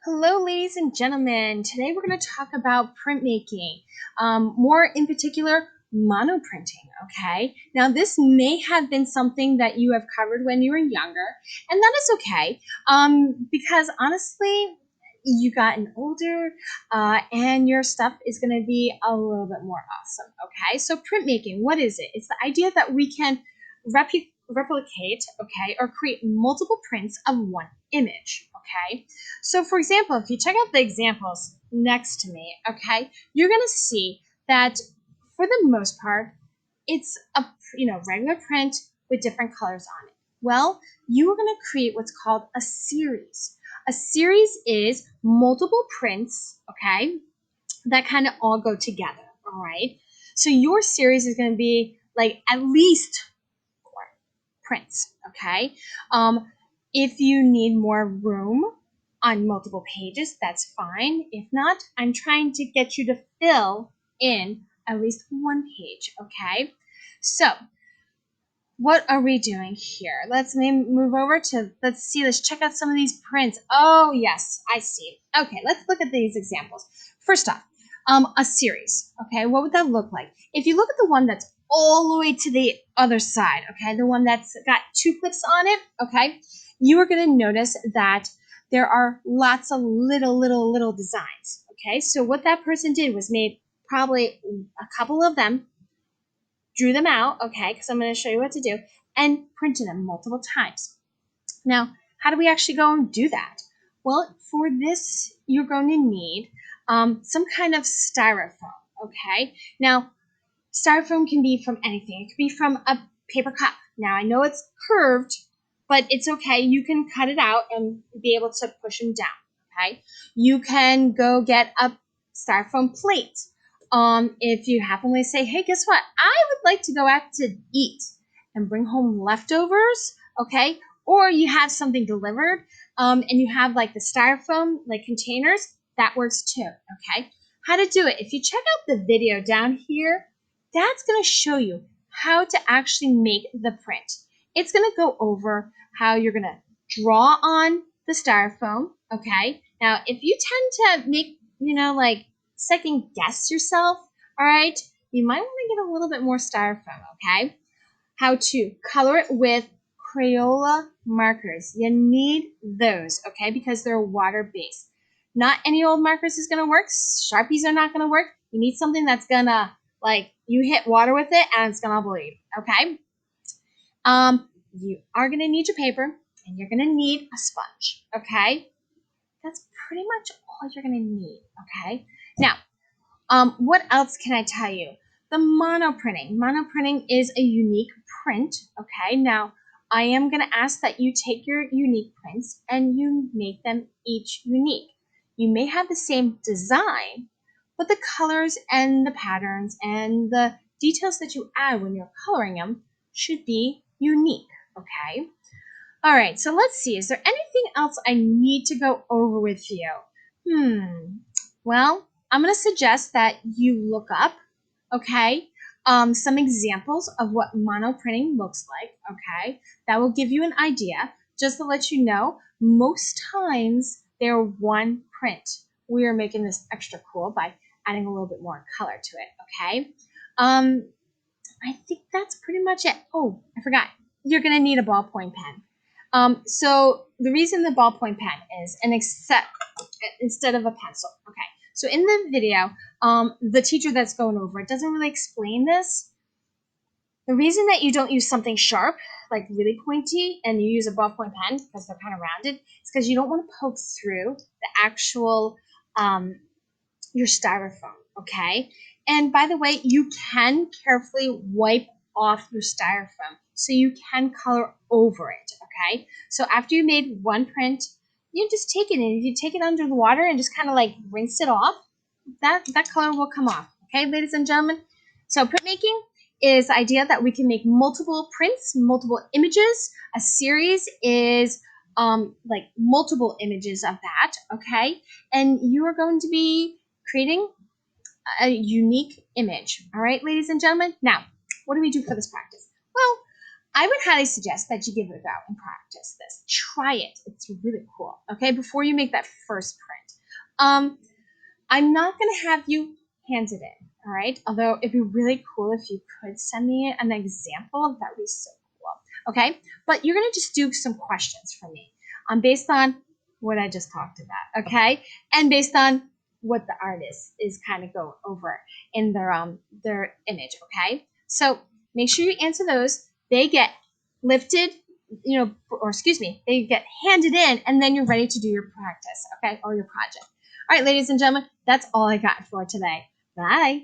Hello, ladies and gentlemen. Today we're going to talk about printmaking, more in particular, monoprinting, okay? Now, this may have been something that you have covered when you were younger, and that is okay, because honestly, you've gotten older, and your stuff is going to be a little bit more awesome, okay? So printmaking, what is it? It's the idea that we can replicate, okay, or create multiple prints of one image, okay? So for example, if you check out the examples next to me, okay, you're going to see that for the most part, it's a regular print with different colors on it. Well, you are going to create what's called a series. A series is multiple prints, okay, that kind of all go together, all right? So your series is going to be like at least 4 prints, okay? If you need more room on multiple pages, that's fine. If not, I'm trying to get you to fill in at least one page, okay? So what are we doing here? Let's move over to, let's check out some of these prints. Oh, yes, I see. Okay, let's look at these examples. First off, a series, okay? What would that look like? If you look at the one that's all the way to the other side, okay, the one that's got 2 clips on it, okay, you are going to notice that there are lots of little designs, okay? So what that person did was made probably a couple of them, drew them out, okay, because I'm going to show you what to do, and printed them multiple times. Now, how do we actually go and do that? Well, for this, you're going to need some kind of styrofoam, okay? Now, styrofoam can be from anything. It could be from a paper cup. Now, I know it's curved, but it's okay. You can cut it out and be able to push them down, okay? You can go get a styrofoam plate. If you happen to say, hey, guess what? I would like to go out to eat and bring home leftovers, okay? Or you have something delivered, and you have like the styrofoam like containers, that works too, okay? How to do it. If you check out the video down here, that's going to show you how to actually make the print. It's going to go over how you're going to draw on the styrofoam, okay? Now, if you tend to make, like second guess yourself, all right, you might want to get a little bit more styrofoam, okay? How to color it with Crayola markers. You need those, okay, because they're water-based. Not any old markers is going to work. Sharpies are not going to work. You need something that's going to, like, you hit water with it and it's going to bleed, okay? You are going to need your paper and you're going to need a sponge, okay? That's pretty much all you're going to need, okay? Now, what else can I tell you? The monoprinting. Monoprinting is a unique print, okay? Now, I am going to ask that you take your unique prints and you make them each unique. You may have the same design, but the colors and the patterns and the details that you add when you're coloring them should be unique, okay? All right, so let's see. Is there anything else I need to go over with you? Well, I'm going to suggest that you look up, okay, some examples of what monoprinting looks like, okay? That will give you an idea. Just to let you know, most times they're one print. We are making this extra cool by adding a little bit more color to it, okay? I think that's pretty much it. Oh, I forgot. You're going to need a ballpoint pen. So the reason the ballpoint pen is instead of a pencil, okay? So in the video, the teacher that's going over it doesn't really explain this. The reason that you don't use something sharp, like really pointy, and you use a ballpoint pen because they're kind of rounded, is because you don't want to poke through the actual your styrofoam, okay? And by the way, you can carefully wipe off your styrofoam so you can color over it, okay? So after you made one print, you just take it and if you take it under the water and just kind of like rinse it off, that color will come off, okay, ladies and gentlemen? So printmaking is the idea that we can make multiple prints, multiple images. A series is like multiple images of that, okay? And you are going to be creating a unique image. All right, ladies and gentlemen. Now, what do we do for this practice? Well, I would highly suggest that you give it a go and practice this. Try it. It's really cool. Okay, before you make that first print. I'm not going to have you hand it in, all right? Although it'd be really cool if you could send me an example. That would be so cool, okay? But you're going to just do some questions for me based on what I just talked about, okay? And based on what the artist is kind of going over in their image, okay? So make sure you answer those. They get lifted, or excuse me, they get handed in, and then you're ready to do your practice, okay, or your project. All right, ladies and gentlemen, that's all I got for today. Bye.